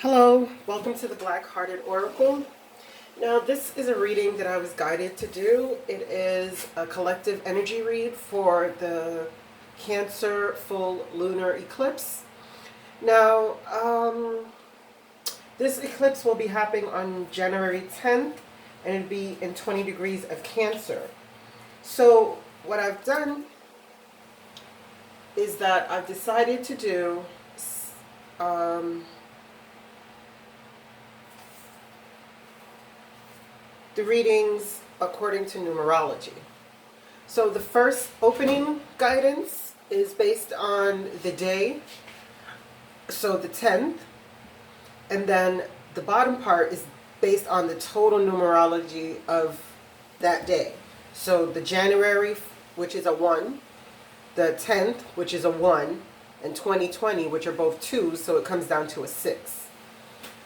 Hello, welcome to the Black-Hearted Oracle. Now, this is a reading that I was guided to do. It is a collective energy read for the Cancer full lunar eclipse. Now, this eclipse will be happening on January 10th, and it'll be in 20 degrees of Cancer. So, what I've done is that I've decided to do the readings according to numerology. So the first opening guidance is based on the day, so the 10th, and then the bottom part is based on the total numerology of that day. So the January, which is a 1, the 10th, which is a 1, and 2020, which are both 2s, so it comes down to a 6.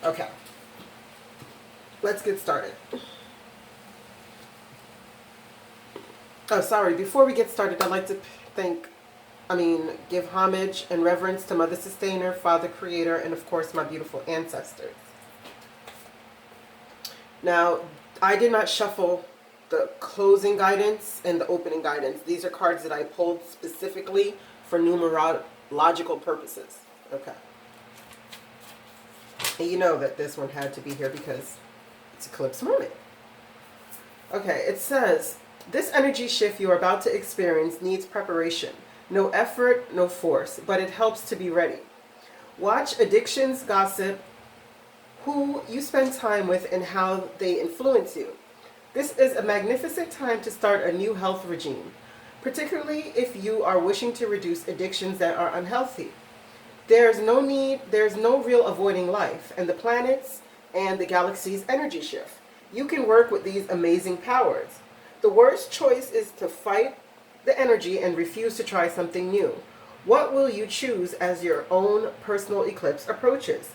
Okay, let's get started. Oh, sorry. Before we get started, I'd like to give homage and reverence to Mother Sustainer, Father Creator, and of course my beautiful ancestors. Now, I did not shuffle the closing guidance and the opening guidance. These are cards that I pulled specifically for numerological purposes. Okay. And you know that this one had to be here because it's eclipse moment. Okay, it says, this energy shift you are about to experience needs preparation. No effort, no force, but it helps to be ready. Watch addictions, gossip, who you spend time with, and how they influence you. This is a magnificent time to start a new health regime, particularly if you are wishing to reduce addictions that are unhealthy. There's no real avoiding life and the planets and the galaxy's energy shift. You can work with these amazing powers. The worst choice is to fight the energy and refuse to try something new. What will you choose as your own personal eclipse approaches?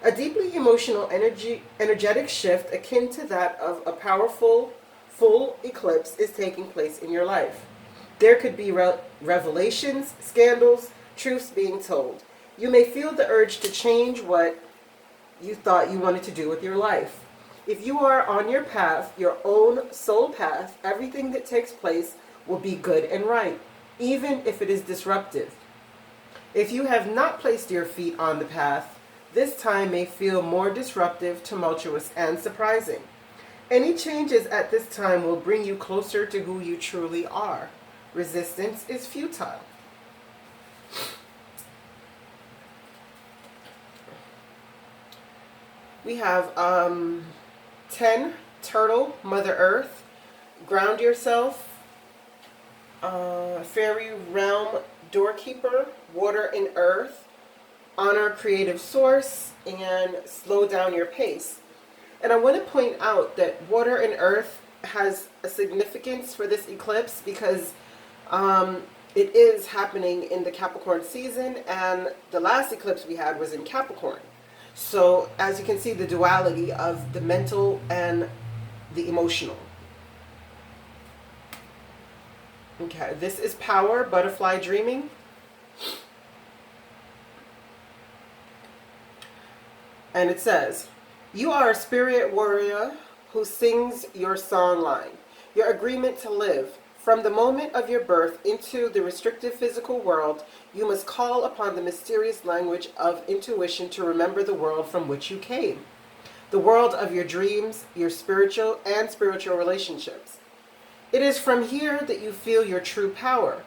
A deeply emotional energetic shift akin to that of a powerful full eclipse is taking place in your life. There could be revelations, scandals, truths being told. You may feel the urge to change what you thought you wanted to do with your life. If you are on your path, your own soul path, everything that takes place will be good and right, even if it is disruptive. If you have not placed your feet on the path, this time may feel more disruptive, tumultuous, and surprising. Any changes at this time will bring you closer to who you truly are. Resistance is futile. We have 10, Turtle, Mother Earth, Ground Yourself, Fairy Realm, Doorkeeper, Water and Earth, Honor Creative Source, and Slow Down Your Pace. And I want to point out that Water and Earth has a significance for this eclipse because it is happening in the Capricorn season, and the last eclipse we had was in Capricorn. So, as you can see, the duality of the mental and the emotional. Okay, this is Power, Butterfly Dreaming. And it says, you are a spirit warrior who sings your song line, your agreement to live. From the moment of your birth into the restrictive physical world, you must call upon the mysterious language of intuition to remember the world from which you came. The world of your dreams, your spiritual relationships. It is from here that you feel your true power.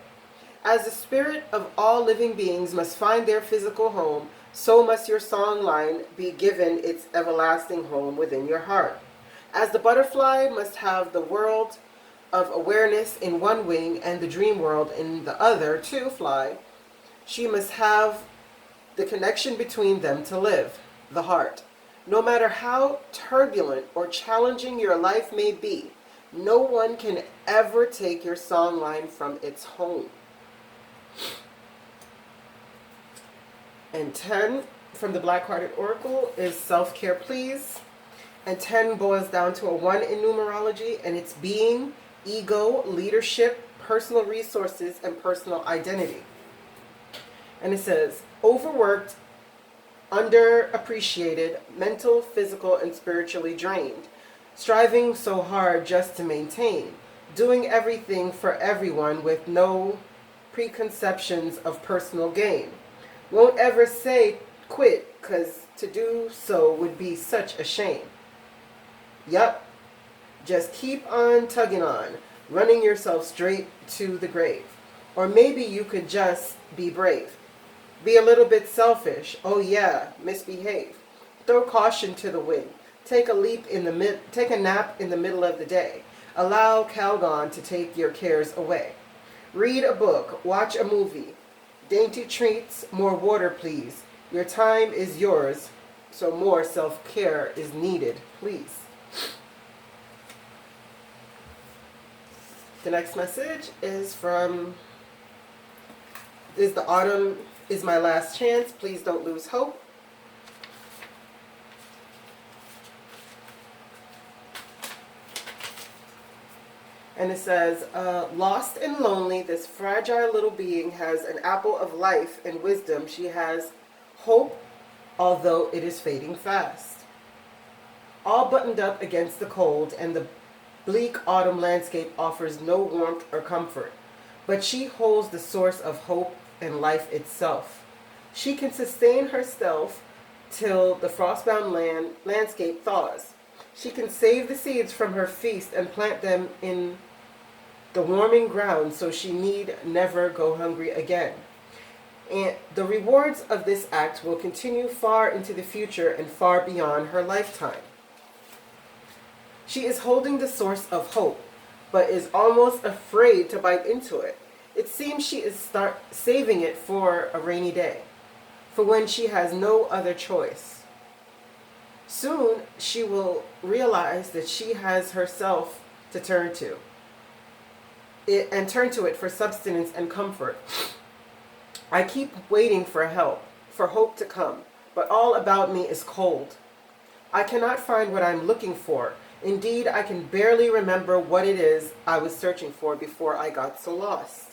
As the spirit of all living beings must find their physical home, so must your song line be given its everlasting home within your heart. As the butterfly must have the world of awareness in one wing and the dream world in the other to fly, she must have the connection between them to live, the heart. No matter how turbulent or challenging your life may be, no one can ever take your song line from its home. And 10 from the Black-Hearted Oracle is Self-Care Please. And 10 boils down to a 1 in numerology, and it's being, ego, leadership, personal resources, and personal identity. And it says, overworked underappreciated, mental, physical, and spiritually drained, striving so hard just to maintain, doing everything for everyone with no preconceptions of personal gain. Won't ever say quit, 'cause to do so would be such a shame. Yup, just keep on tugging on, running yourself straight to the grave. Or maybe you could just be brave. Be a little bit selfish. Oh yeah, misbehave. Throw caution to the wind. Take a nap in the middle of the day. Allow Calgon to take your cares away. Read a book, watch a movie. Dainty treats, more water please. Your time is yours, so more self-care is needed, please. The next message is the autumn is my last chance. Please don't lose hope. And it says, lost and lonely, this fragile little being has an apple of life and wisdom. She has hope, although it is fading fast. All buttoned up against the cold, and the bleak autumn landscape offers no warmth or comfort. But she holds the source of hope and life itself. She can sustain herself till the frostbound landscape thaws. She can save the seeds from her feast and plant them in the warming ground so she need never go hungry again. And the rewards of this act will continue far into the future and far beyond her lifetime. She is holding the source of hope, but is almost afraid to bite into it. It seems she is saving it for a rainy day, for when she has no other choice. Soon she will realize that she has herself to turn to. Turn to it for sustenance and comfort. I keep waiting for help, for hope to come, but all about me is cold. I cannot find what I'm looking for. Indeed, I can barely remember what it is I was searching for before I got so lost.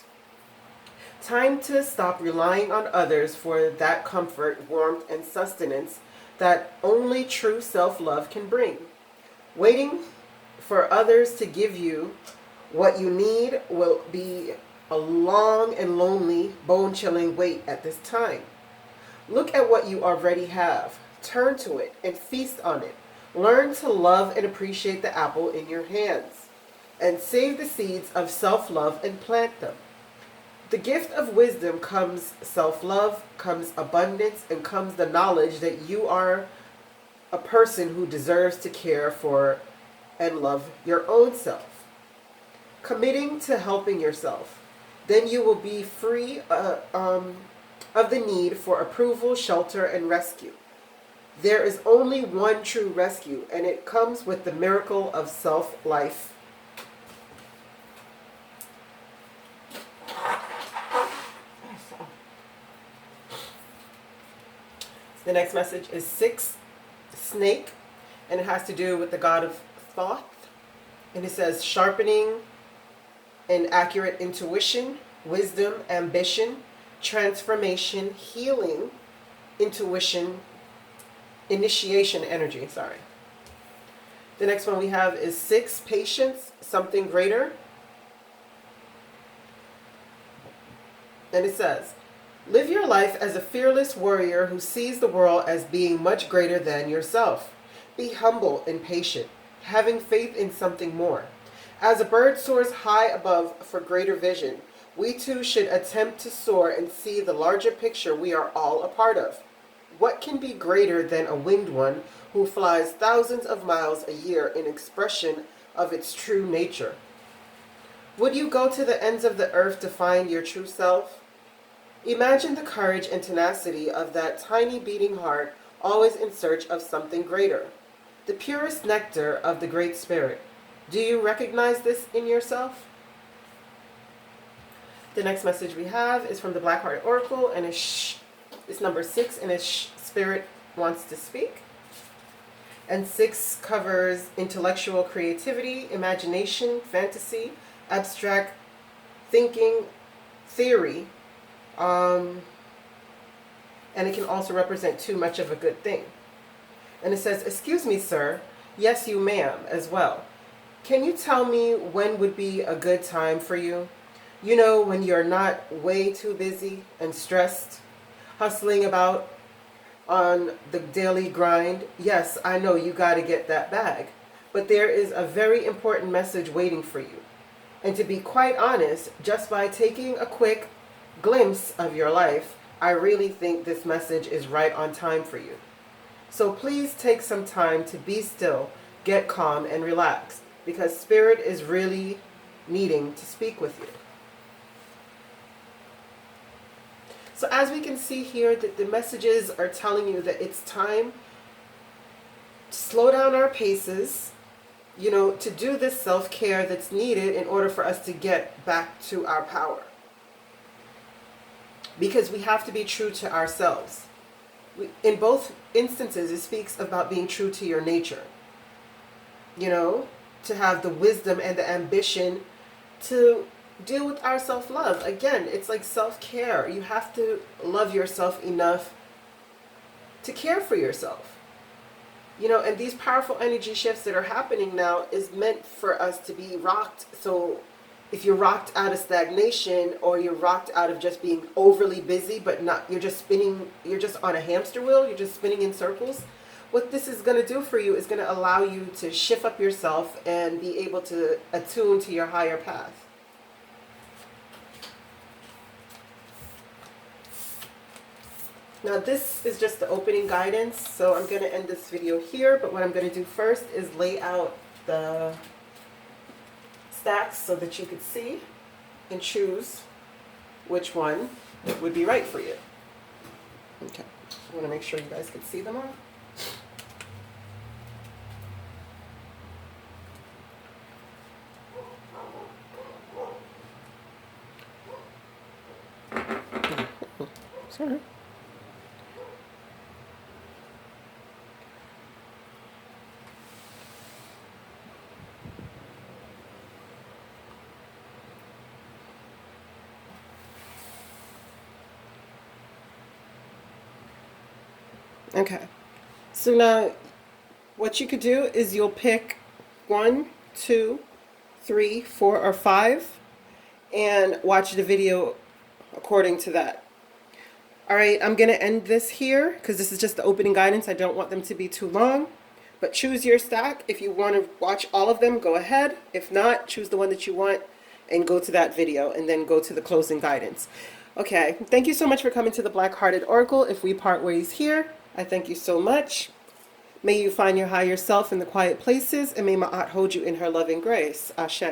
Time to stop relying on others for that comfort, warmth, and sustenance that only true self-love can bring. Waiting for others to give you what you need will be a long and lonely, bone-chilling wait at this time. Look at what you already have. Turn to it and feast on it. Learn to love and appreciate the apple in your hands, and save the seeds of self-love and plant them. The gift of wisdom comes self-love, comes abundance, and comes the knowledge that you are a person who deserves to care for and love your own self. Committing to helping yourself, then you will be free of the need for approval, shelter, and rescue. There is only one true rescue, and it comes with the miracle of self-life. The next message is 6, snake, and it has to do with the god of Thoth. And it says sharpening and accurate intuition, wisdom, ambition, transformation, healing, intuition, initiation energy, sorry. The next one we have is 6, patience, something greater. And it says, live your life as a fearless warrior who sees the world as being much greater than yourself. Be humble and patient, having faith in something more. As a bird soars high above for greater vision, we too should attempt to soar and see the larger picture we are all a part of. What can be greater than a winged one who flies thousands of miles a year in expression of its true nature? Would you go to the ends of the earth to find your true self? Imagine the courage and tenacity of that tiny beating heart, always in search of something greater. The purest nectar of the Great Spirit. Do you recognize this in yourself? The next message we have is from the Black Heart Oracle, and it's number 6, and it's Spirit Wants to Speak. And 6 covers intellectual creativity, imagination, fantasy, abstract thinking, theory, and and it can also represent too much of a good thing. And it says, excuse me, sir. Yes, you ma'am, as well. Can you tell me when would be a good time for you? You know, when you're not way too busy and stressed, hustling about on the daily grind. Yes, I know you got to get that bag, but there is a very important message waiting for you. And to be quite honest, just by taking a quick glimpse of your life, I really think this message is right on time for you. So please take some time to be still, get calm, and relax, because Spirit is really needing to speak with you. So as we can see here, that the messages are telling you that it's time to slow down our paces, you know, to do this self-care that's needed in order for us to get back to our power. Because we have to be true to ourselves. In both instances, it speaks about being true to your nature. You know, to have the wisdom and the ambition to deal with our self-love. Again, it's like self-care. You have to love yourself enough to care for yourself. You know, and these powerful energy shifts that are happening now is meant for us to be rocked. So if you're rocked out of stagnation, or you're rocked out of just being overly busy, but not, you're just spinning, you're just on a hamster wheel, you're just spinning in circles, what this is going to do for you is going to allow you to shift up yourself and be able to attune to your higher path. Now this is just the opening guidance, so I'm going to end this video here, but what I'm going to do first is lay out the stacks so that you could see and choose which one would be right for you. Okay, I want to make sure you guys can see them all. Sorry. Okay, so now what you could do is you'll pick 1, 2, 3, 4, or 5 and watch the video according to that. Alright, I'm going to end this here because this is just the opening guidance. I don't want them to be too long. But choose your stack. If you want to watch all of them, go ahead. If not, choose the one that you want and go to that video and then go to the closing guidance. Okay, thank you so much for coming to the Black Hearted Oracle. If we part ways here, I thank you so much. May you find your higher self in the quiet places, and may Ma'at hold you in her loving grace. Ashe.